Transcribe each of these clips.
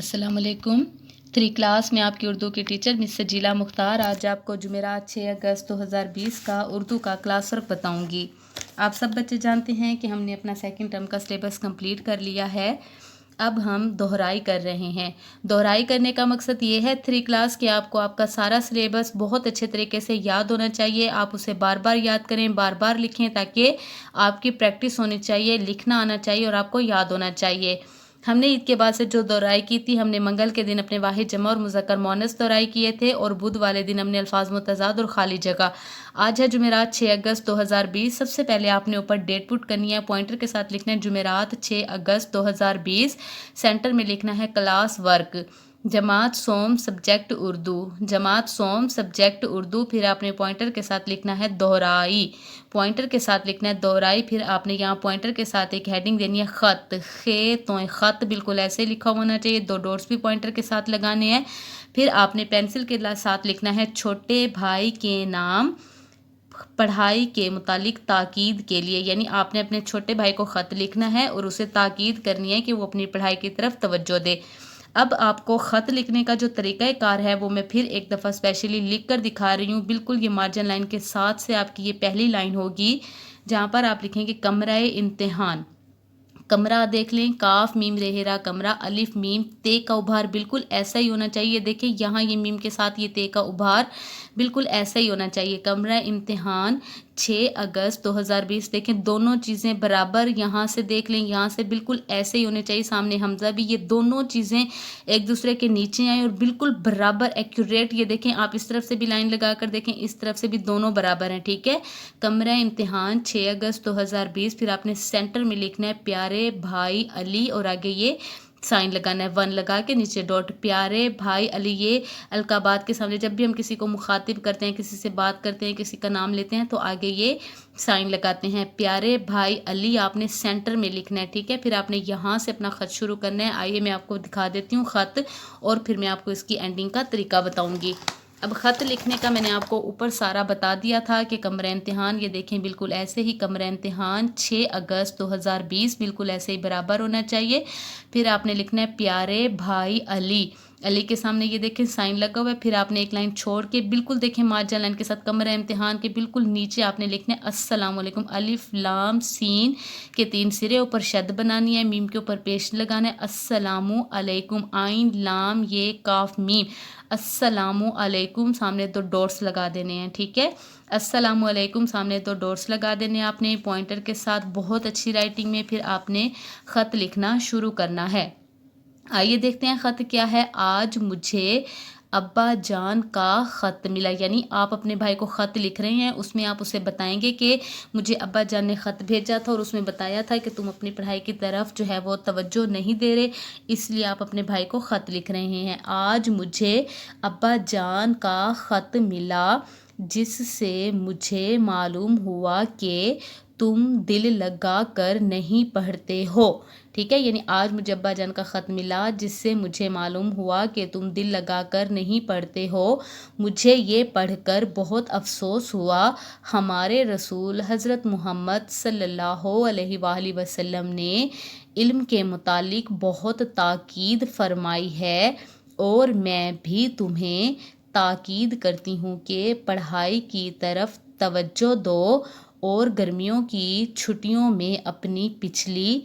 السلام علیکم۔ 3 کلاس میں آپ کی اردو کی ٹیچر مس سجیلا مختار آج آپ کو جمعرات 6 اگست 2020 کا اردو کا کلاس ورک بتاؤں گی۔ آپ سب بچے جانتے ہیں کہ ہم نے اپنا سیکنڈ ٹرم کا سلیبس کمپلیٹ کر لیا ہے۔ اب ہم دہرائی کر رہے ہیں۔ دہرائی کرنے کا مقصد یہ ہے 3 کلاس کہ آپ کو آپ کا سارا سلیبس بہت اچھے طریقے سے یاد ہونا چاہیے۔ آپ اسے بار بار یاد کریں، بار بار لکھیں تاکہ آپ کی پریکٹس ہونی چاہیے، لکھنا آنا چاہیے اور آپ کو یاد ہونا چاہیے۔ ہم نے عید کے بعد سے جو دہرائی کی تھی، ہم نے منگل کے دن اپنے واحد جمع اور مذکر مؤنث دہرائی کیے تھے اور بدھ والے دن ہم نے الفاظ متضاد اور خالی جگہ۔ آج ہے جمعرات 6 اگست 2020۔ سب سے پہلے آپ نے اوپر ڈیٹ پٹ کرنی ہے، پوائنٹر کے ساتھ لکھنا ہے جمعرات 6 اگست 2020۔ سینٹر میں لکھنا ہے کلاس ورک، جماعت سوم سبجیکٹ اردو، جماعت سوم سبجیکٹ اردو۔ پھر آپ نے پوائنٹر کے ساتھ لکھنا ہے دہرائی، پوائنٹر کے ساتھ لکھنا ہے دہرائی۔ پھر آپ نے یہاں پوائنٹر کے ساتھ ایک ہیڈنگ دینی ہے خط، خط بالکل ایسے لکھا ہونا چاہیے، 2 ڈاٹس بھی پوائنٹر کے ساتھ لگانے ہیں۔ پھر آپ نے پینسل کے ساتھ لکھنا ہے چھوٹے بھائی کے نام پڑھائی کے متعلق تاکید کے لیے، یعنی آپ نے اپنے چھوٹے بھائی کو خط لکھنا ہے اور اسے تاکید کرنی ہے کہ وہ اپنی پڑھائی کی طرف توجہ دے۔ اب آپ کو خط لکھنے کا جو طریقہ کار ہے وہ میں پھر ایک دفعہ اسپیشلی لکھ کر دکھا رہی ہوں۔ بالکل یہ مارجن لائن کے ساتھ سے آپ کی یہ پہلی لائن ہوگی جہاں پر آپ لکھیں گے کمرہ امتحان۔ کمرہ دیکھ لیں، کاف میم رہا کمرہ، الف میم، تے کا ابھار بالکل ایسا ہی ہونا چاہیے۔ دیکھیں یہاں یہ میم کے ساتھ یہ تے کا ابھار بالکل ایسا ہی ہونا چاہیے۔ کمرہ امتحان 6 اگست 2020۔ دیکھیں دونوں چیزیں برابر، یہاں سے دیکھ لیں، یہاں سے بالکل ایسے ہی ہونے چاہیے، سامنے حمزہ بھی، یہ دونوں چیزیں ایک دوسرے کے نیچے آئیں اور بالکل برابر ایکوریٹ۔ یہ دیکھیں آپ اس طرف سے بھی لائن لگا کر دیکھیں، اس طرف سے بھی دونوں برابر ہیں، ٹھیک ہے۔ کمرہ امتحان 6 اگست 2020۔ پھر آپ نے سینٹر میں لکھنا ہے پیارے بھائی علی اور آگے یہ سائن لگانا ہے 1 لگا کے نیچے ڈاٹ، پیارے بھائی علی۔ یہ القابات کے سامنے جب بھی ہم کسی کو مخاطب کرتے ہیں، کسی سے بات کرتے ہیں، کسی کا نام لیتے ہیں تو آگے یہ سائن لگاتے ہیں، پیارے بھائی علی آپ نے سینٹر میں لکھنا ہے، ٹھیک ہے۔ پھر آپ نے یہاں سے اپنا خط شروع کرنا ہے۔ آئیے میں آپ کو دکھا دیتی ہوں خط اور پھر میں آپ کو اس کی اینڈنگ کا طریقہ بتاؤں گی۔ اب خط لکھنے کا میں نے آپ کو اوپر سارا بتا دیا تھا کہ کمرہ امتحان، یہ دیکھیں بالکل ایسے ہی کمرہ امتحان 6 اگست 2020 بالکل ایسے ہی برابر ہونا چاہیے۔ پھر آپ نے لکھنا ہے پیارے بھائی علی، علی کے سامنے یہ دیکھیں سائن لگا ہوا ہے۔ پھر آپ نے ایک لائن چھوڑ کے بالکل دیکھیں مارجن لائن کے ساتھ کمرہ امتحان کے بالکل نیچے آپ نے لکھنا ہے السلام علیکم، الف لام سین کے 3 سرے، اوپر شد بنانی ہے، میم کے اوپر پیش لگانا ہے، السلام علیکم، آئین لام یہ کاف میم، السلام علیکم، سامنے 2 ڈاٹس لگا دینے ہیں، ٹھیک ہے۔ السلام علیکم سامنے 2 ڈاٹس لگا دینے ہیں آپ نے پوائنٹر کے ساتھ بہت اچھی رائٹنگ میں۔ پھر آپ نے خط لکھنا شروع کرنا ہے۔ آئیے دیکھتے ہیں خط کیا ہے۔ آج مجھے ابا جان کا خط ملا، یعنی آپ اپنے بھائی کو خط لکھ رہے ہیں، اس میں آپ اسے بتائیں گے کہ مجھے ابا جان نے خط بھیجا تھا اور اس میں بتایا تھا کہ تم اپنی پڑھائی کی طرف جو ہے وہ توجہ نہیں دے رہے، اس لیے آپ اپنے بھائی کو خط لکھ رہے ہیں۔ آج مجھے ابا جان کا خط ملا جس سے مجھے معلوم ہوا کہ تم دل لگا کر نہیں پڑھتے ہو، ٹھیک ہے۔ یعنی آج مجھے ابا جان کا خط ملا جس سے مجھے معلوم ہوا کہ تم دل لگا کر نہیں پڑھتے ہو، مجھے یہ پڑھ کر بہت افسوس ہوا۔ ہمارے رسول حضرت محمد صلی اللہ علیہ وآلہ وسلم نے علم کے متعلق بہت تاکید فرمائی ہے اور میں بھی تمہیں تاکید کرتی ہوں کہ پڑھائی کی طرف توجہ دو اور گرمیوں کی چھٹیوں میں اپنی پچھلی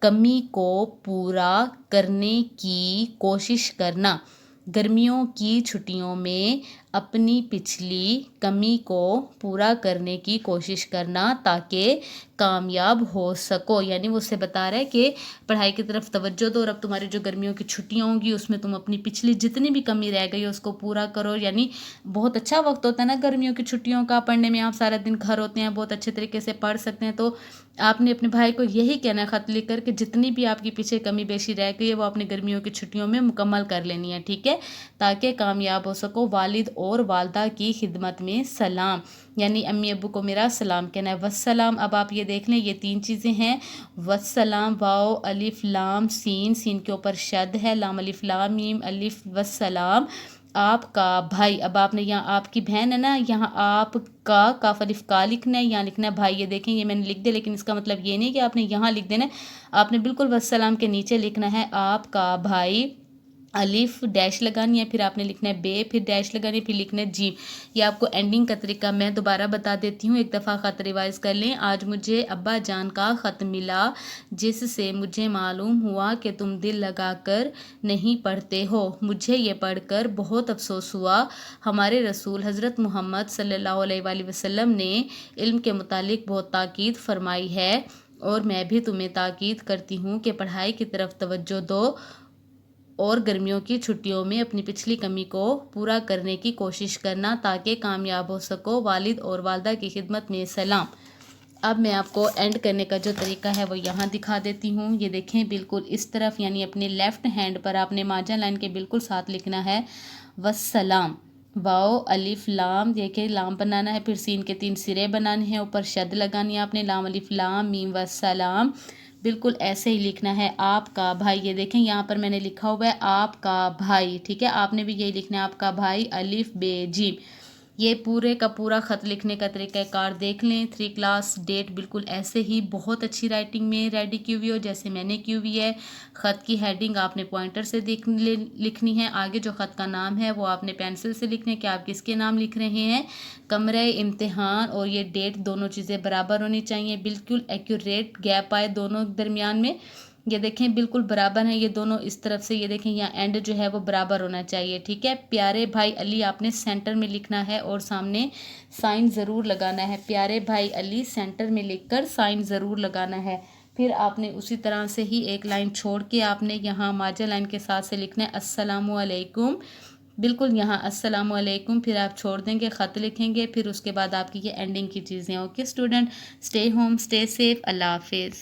کمی کو پورا کرنے کی کوشش کرنا، گرمیوں کی چھٹیوں میں اپنی پچھلی کمی کو پورا کرنے کی کوشش کرنا تاکہ کامیاب ہو سکو۔ یعنی وہ اسے بتا رہا ہے کہ پڑھائی کی طرف توجہ دو اور اب تمہاری جو گرمیوں کی چھٹیاں ہوں گی اس میں تم اپنی پچھلی جتنی بھی کمی رہ گئی اس کو پورا کرو۔ یعنی بہت اچھا وقت ہوتا ہے نا گرمیوں کی چھٹیوں کا، پڑھنے میں آپ سارا دن گھر ہوتے ہیں، بہت اچھے طریقے سے پڑھ سکتے ہیں۔ تو آپ نے اپنے بھائی کو یہی کہنا ہے خط لکھ کر کہ جتنی بھی آپ کی پیچھے کمی بیشی رہ گئی ہے وہ اپنی گرمیوں کی چھٹیوں میں مکمل کر لینی ہے، ٹھیک ہے، تاکہ کامیاب ہو سکو۔ والد اور والدہ کی خدمت میں سلام، یعنی امی ابو کو میرا سلام کہنا ہے۔ والسلام، اب آپ یہ دیکھ لیں یہ 3 چیزیں ہیں، والسلام، واو الف لام سین، سین کے اوپر شد ہے، لام الف لام میم الف، والسلام آپ کا بھائی۔ اب آپ نے یہاں آپ کی بہن ہے نا، یہاں آپ کا کاف الف کا لکھنا ہے، یہاں لکھنا ہے بھائی۔ یہ دیکھیں یہ میں نے لکھ دیا لیکن اس کا مطلب یہ نہیں کہ آپ نے یہاں لکھ دینا ہے، آپ نے بالکل والسلام کے نیچے لکھنا ہے آپ کا بھائی الف ڈیش لگانی ہے، پھر آپ نے لکھنا ہے بے، پھر ڈیش لگانی ہے، پھر لکھنا ہے جیم۔ یہ آپ کو اینڈنگ کا طریقہ میں دوبارہ بتا دیتی ہوں، ایک دفعہ خط ریوائز کر لیں۔ آج مجھے ابا جان کا خط ملا جس سے مجھے معلوم ہوا کہ تم دل لگا کر نہیں پڑھتے ہو۔ مجھے یہ پڑھ کر بہت افسوس ہوا۔ ہمارے رسول حضرت محمد صلی اللہ علیہ وآلہ وسلم نے علم کے متعلق بہت تاکید فرمائی ہے، اور میں بھی تمہیں تاکید کرتی ہوں کہ پڑھائی کی طرف توجہ دو اور گرمیوں کی چھٹیوں میں اپنی پچھلی کمی کو پورا کرنے کی کوشش کرنا تاکہ کامیاب ہو سکو۔ والد اور والدہ کی خدمت میں سلام۔ اب میں آپ کو اینڈ کرنے کا جو طریقہ ہے وہ یہاں دکھا دیتی ہوں۔ یہ دیکھیں بالکل اس طرف، یعنی اپنے لیفٹ ہینڈ پر آپ نے مارجن لائن کے بالکل ساتھ لکھنا ہے والسلام۔ واو الف لام، دیکھیں لام بنانا ہے، پھر سین کے 3 سرے بنانے ہیں، اوپر شد لگانی ہے آپ نے، لام الف لام میم والسلام۔ بالکل ایسے ہی لکھنا ہے آپ کا بھائی۔ یہ دیکھیں یہاں پر میں نے لکھا ہوا ہے آپ کا بھائی، ٹھیک ہے، آپ نے بھی یہی لکھنا ہے آپ کا بھائی الف بے جیم۔ یہ پورے کا پورا خط لکھنے کا طریقہ کار دیکھ لیں۔ 3 کلاس ڈیٹ بالکل ایسے ہی بہت اچھی رائٹنگ میں ریڈی کی ہوئی ہو جیسے میں نے کی ہوئی ہے۔ خط کی ہیڈنگ آپ نے پوائنٹر سے لکھنی ہے، آگے جو خط کا نام ہے وہ آپ نے پینسل سے لکھنا ہے کہ آپ کس کے نام لکھ رہے ہیں۔ کمرہ امتحان اور یہ ڈیٹ دونوں چیزیں برابر ہونی چاہیے، بالکل ایکوریٹ گیپ آئے دونوں درمیان میں۔ یہ دیکھیں بالکل برابر ہیں یہ دونوں اس طرف سے، یہ دیکھیں یہاں اینڈ جو ہے وہ برابر ہونا چاہیے، ٹھیک ہے۔ پیارے بھائی علی آپ نے سینٹر میں لکھنا ہے اور سامنے سائن ضرور لگانا ہے۔ پیارے بھائی علی سینٹر میں لکھ کر سائن ضرور لگانا ہے۔ پھر آپ نے اسی طرح سے ہی ایک لائن چھوڑ کے آپ نے یہاں مارجن لائن کے ساتھ سے لکھنا ہے السلام علیکم، بالکل یہاں السلام علیکم، پھر آپ چھوڑ دیں گے، خط لکھیں گے، پھر اس کے بعد آپ کی یہ اینڈنگ کی چیزیں۔ Okay student, stay home, stay safe, اللہ حافظ۔